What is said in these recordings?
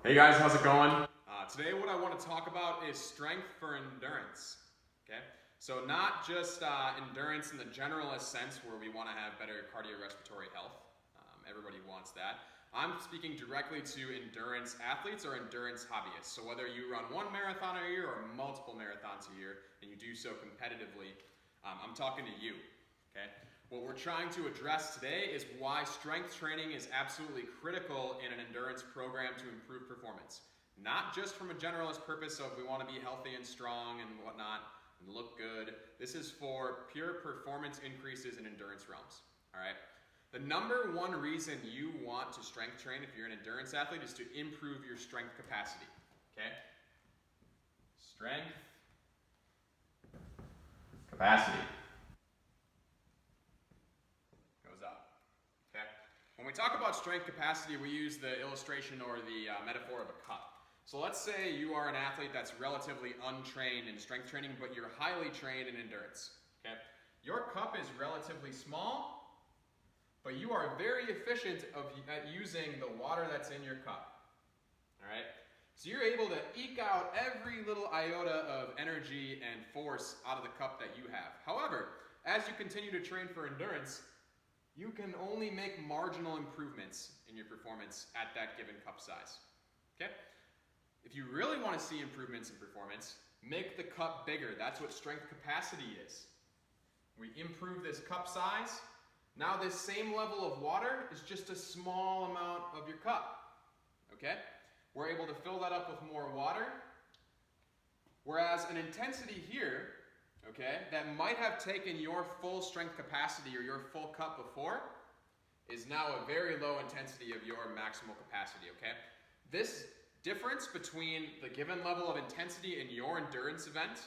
Hey guys, how's it going? Today what I want to talk about is strength for endurance. Okay, so not just endurance in the generalist sense where we want to have better cardiorespiratory health. Everybody wants that. I'm speaking directly to endurance athletes or endurance hobbyists. So whether you run one marathon a year or multiple marathons a year and you do so competitively, I'm talking to you. Okay. What we're trying to address today is why strength training is absolutely critical in an endurance program to improve performance. Not just from a generalist purpose of we want to be healthy and strong and whatnot and look good. This is for pure performance increases in endurance realms. All right. The number one reason you want to strength train if you're an endurance athlete is to improve your strength capacity. Okay? Strength capacity. When we talk about strength capacity, we use the illustration or the metaphor of a cup. So let's say you are an athlete that's relatively untrained in strength training, but you're highly trained in endurance. Okay? Your cup is relatively small, but you are very efficient at using the water that's in your cup. All right? So you're able to eke out every little iota of energy and force out of the cup that you have. However, as you continue to train for endurance, you can only make marginal improvements in your performance at that given cup size. Okay? If you really want to see improvements in performance, make the cup bigger. That's what strength capacity is. We improve this cup size. Now this same level of water is just a small amount of your cup. Okay? We're able to fill that up with more water. Whereas an intensity here, okay, that might have taken your full strength capacity or your full cup before is now a very low intensity of your maximal capacity, okay? This difference between the given level of intensity in your endurance event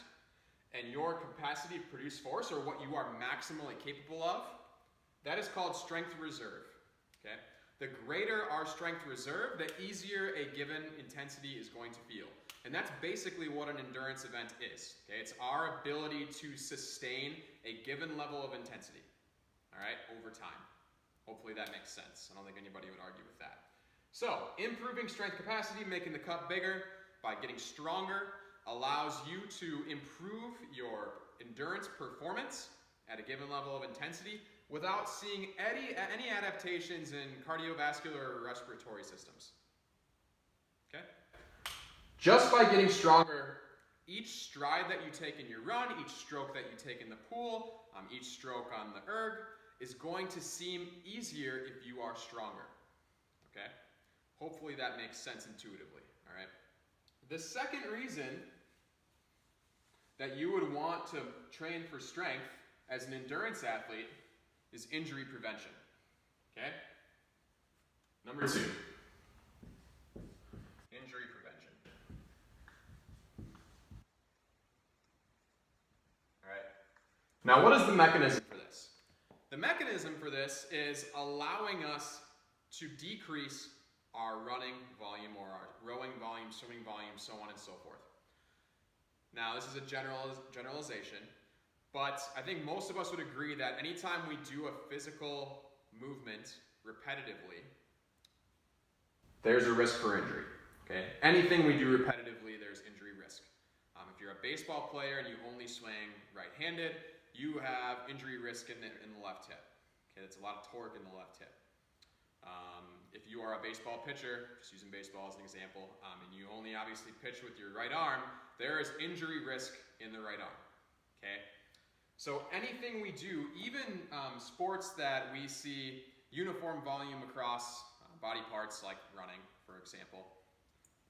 and your capacity to produce force, or what you are maximally capable of, that is called strength reserve, okay? The greater our strength reserve, the easier a given intensity is going to feel. And that's basically what an endurance event is. Okay? It's our ability to sustain a given level of intensity, all right, over time. Hopefully that makes sense. I don't think anybody would argue with that. So, improving strength capacity, making the cup bigger by getting stronger, allows you to improve your endurance performance at a given level of intensity without seeing any adaptations in cardiovascular or respiratory systems. Okay? Just by getting stronger, each stride that you take in your run, each stroke that you take in the pool, each stroke on the erg, is going to seem easier if you are stronger. Okay? Hopefully that makes sense intuitively. All right? The second reason that you would want to train for strength as an endurance athlete is injury prevention. Okay? Number two. Injury prevention. All right. Now, what is the mechanism for this? The mechanism for this is allowing us to decrease our running volume or our rowing volume, swimming volume, so on and so forth. Now, this is a generalization, but I think most of us would agree that anytime we do a physical movement repetitively, there's a risk for injury. Okay? Anything we do repetitively, there's injury risk. If you're a baseball player and you only swing right-handed, you have injury risk in the left hip. Okay, that's a lot of torque in the left hip. If you are a baseball pitcher, just using baseball as an example, and you only obviously pitch with your right arm, there is injury risk in the right arm. Okay? So anything we do, even sports that we see uniform volume across body parts like running, for example,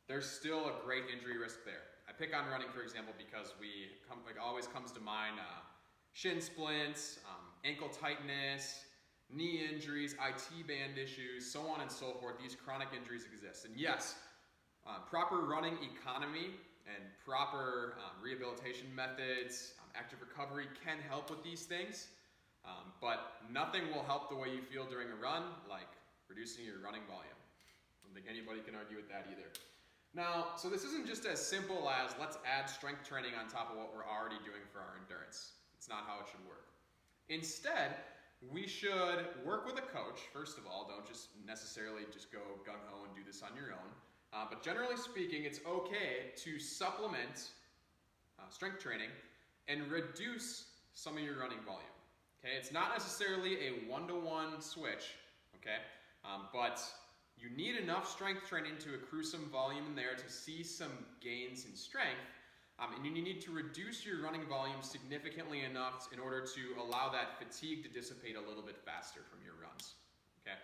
there's still a great injury risk there. I pick on running, for example, because it always comes to mind shin splints, ankle tightness, knee injuries, IT band issues, so on and so forth. These chronic injuries exist. And yes, proper running economy and proper rehabilitation methods, active recovery can help with these things, but nothing will help the way you feel during a run like reducing your running volume. I don't think anybody can argue with that either. Now, so this isn't just as simple as let's add strength training on top of what we're already doing for our endurance. It's not how it should work. Instead, we should work with a coach, first of all. Don't just necessarily just go gung-ho and do this on your own. But generally speaking, it's okay to supplement strength training and reduce some of your running volume. Okay, it's not necessarily a one-to-one switch, okay, but you need enough strength training to accrue some volume in there to see some gains in strength, and you need to reduce your running volume significantly enough in order to allow that fatigue to dissipate a little bit faster from your runs. Okay.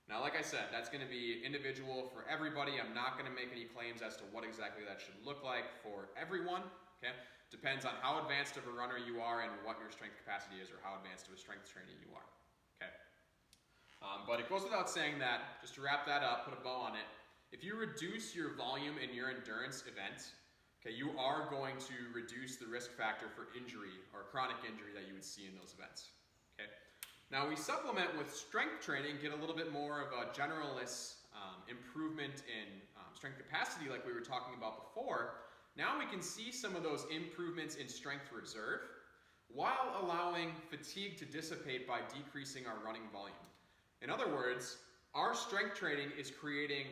Now, like I said, that's going to be individual for everybody. I'm not going to make any claims as to what exactly that should look like for everyone. Okay. Depends on how advanced of a runner you are and what your strength capacity is, or how advanced of a strength trainer you are. Okay. But it goes without saying that, just to wrap that up, put a bow on it, if you reduce your volume in your endurance event, okay, you are going to reduce the risk factor for injury or chronic injury that you would see in those events. Okay. Now we supplement with strength training, get a little bit more of a generalist improvement in strength capacity like we were talking about before. Now we can see some of those improvements in strength reserve while allowing fatigue to dissipate by decreasing our running volume. In other words, our strength training is creating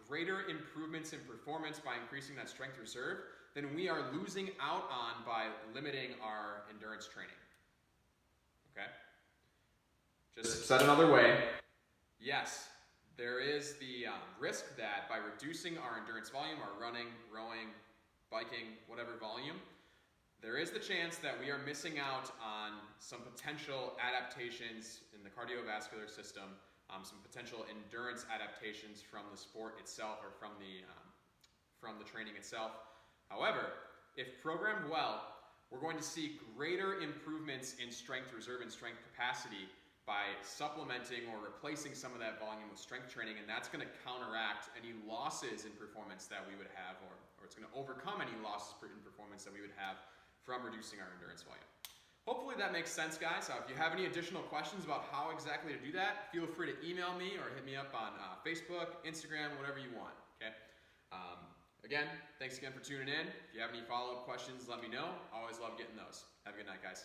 greater improvements in performance by increasing that strength reserve than we are losing out on by limiting our endurance training. Okay? Just said another way, yes, there is the risk that by reducing our endurance volume, our running, rowing, biking, whatever volume, there is the chance that we are missing out on some potential adaptations in the cardiovascular system, some potential endurance adaptations from the sport itself or from the training itself. However, if programmed well, we're going to see greater improvements in strength reserve and strength capacity by supplementing or replacing some of that volume with strength training, and that's going to counteract any losses in performance that we would have, or it's going to overcome any losses in performance that we would have from reducing our endurance volume. Hopefully that makes sense, guys. If you have any additional questions about how exactly to do that, feel free to email me or hit me up on Facebook, Instagram, whatever you want, okay? Again, thanks again for tuning in. If you have any follow-up questions, let me know. Always love getting those. Have a good night, guys.